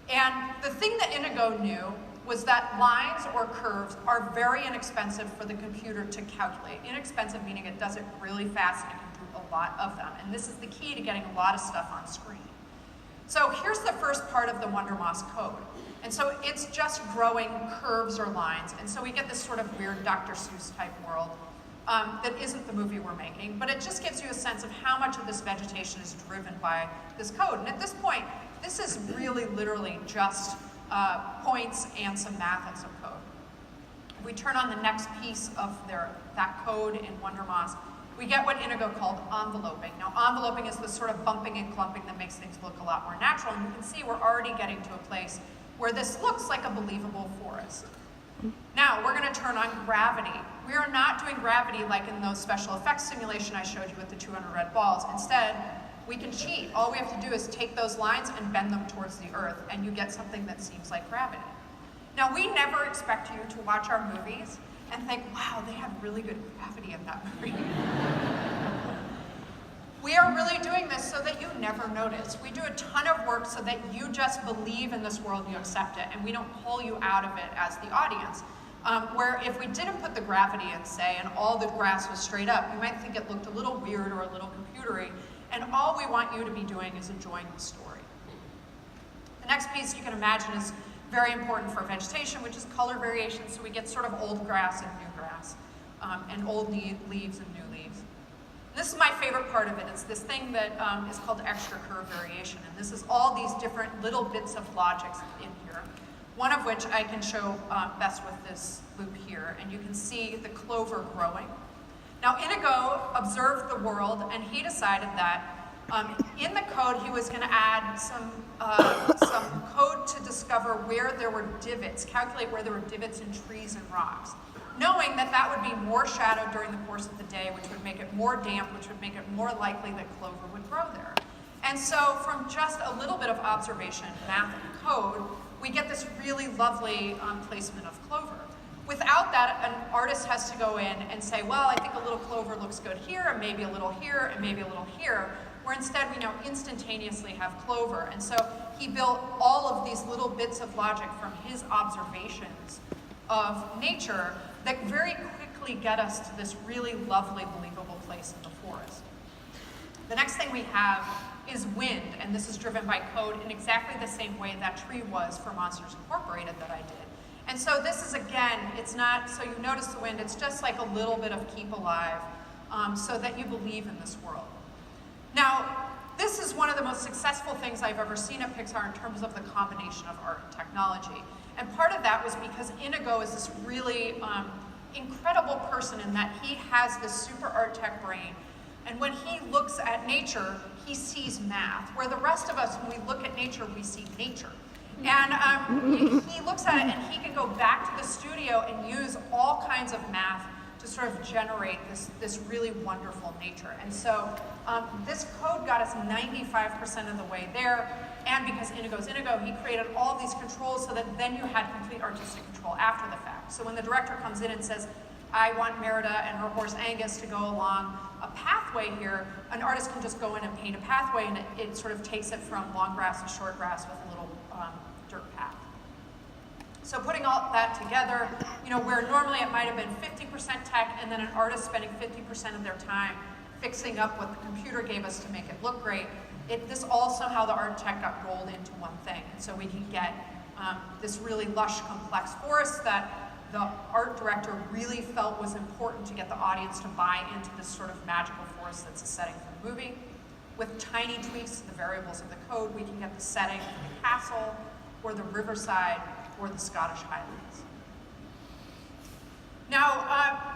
And the thing that Inigo knew was that lines or curves are very inexpensive for the computer to calculate. Inexpensive meaning it does it really fast and it can do a lot of them. And this is the key to getting a lot of stuff on screen. So here's the first part of the WonderMoss code. And so it's just growing curves or lines. And so we get this sort of weird Dr. Seuss type world that isn't the movie we're making, but it just gives you a sense of how much of this vegetation is driven by this code. And at this point, this is really literally just points and some math and some code. If we turn on the next piece of that code in WonderMoss, we get what Inigo called enveloping. Now, enveloping is the sort of bumping and clumping that makes things look a lot more natural. And you can see we're already getting to a place where this looks like a believable forest. Now, we're going to turn on gravity. We are not doing gravity like in those special effects simulation I showed you with the 200 red balls. Instead, we can cheat. All we have to do is take those lines and bend them towards the earth, and you get something that seems like gravity. Now, we never expect you to watch our movies and think, wow, they had really good gravity in that movie. We are really doing this so that you never notice. We do a ton of work so that you just believe in this world, you accept it, and we don't pull you out of it as the audience. Where if we didn't put the gravity in, say, and all the grass was straight up, you might think it looked a little weird or a little computery, and all we want you to be doing is enjoying the story. The next piece you can imagine is very important for vegetation, which is color variation, so we get sort of old grass and new grass, and old leaves and new leaves. This is my favorite part of it. It's this thing that is called extra curve variation, and this is all these different little bits of logics in here, one of which I can show best with this loop here, and you can see the clover growing. Now, Inigo observed the world, and he decided that in the code he was going to add some code to discover where there were divots, calculate where there were divots in trees and rocks, knowing that that would be more shadow during the course of the day, which would make it more damp, which would make it more likely that clover would grow there. And so from just a little bit of observation, math, and code, we get this really lovely placement of clover. Without that, an artist has to go in and say, well, I think a little clover looks good here, and maybe a little here, and maybe a little here, where instead we now instantaneously have clover. And so he built all of these little bits of logic from his observations of nature that very quickly get us to this really lovely, believable place in the forest. The next thing we have is wind, and this is driven by code in exactly the same way that tree was for Monsters Incorporated that I did. And so this is, again, it's not, so you notice the wind, it's just like a little bit of keep alive so that you believe in this world. Now, this is one of the most successful things I've ever seen at Pixar in terms of the combination of art and technology. And part of that was because Inigo is this really incredible person in that he has this super art tech brain. And when he looks at nature, he sees math, where the rest of us, when we look at nature, we see nature. And he looks at it and he can go back to the studio and use all kinds of math to sort of generate this really wonderful nature. And so this code got us 95% of the way there, and because Inigo's Inigo, he created all these controls so that then you had complete artistic control after the fact. So when the director comes in and says, I want Merida and her horse Angus to go along a pathway here, an artist can just go in and paint a pathway, and it sort of takes it from long grass to short grass with a little dirt path. So putting all that together, you know, where normally it might have been 50% tech and then an artist spending 50% of their time fixing up what the computer gave us to make it look great, this all somehow the art tech got rolled into one thing. And so we can get this really lush, complex forest that the art director really felt was important to get the audience to buy into this sort of magical forest that's the setting for the movie. With tiny tweaks to the variables of the code, we can get the setting for the castle, or the riverside, or the Scottish Highlands. Now,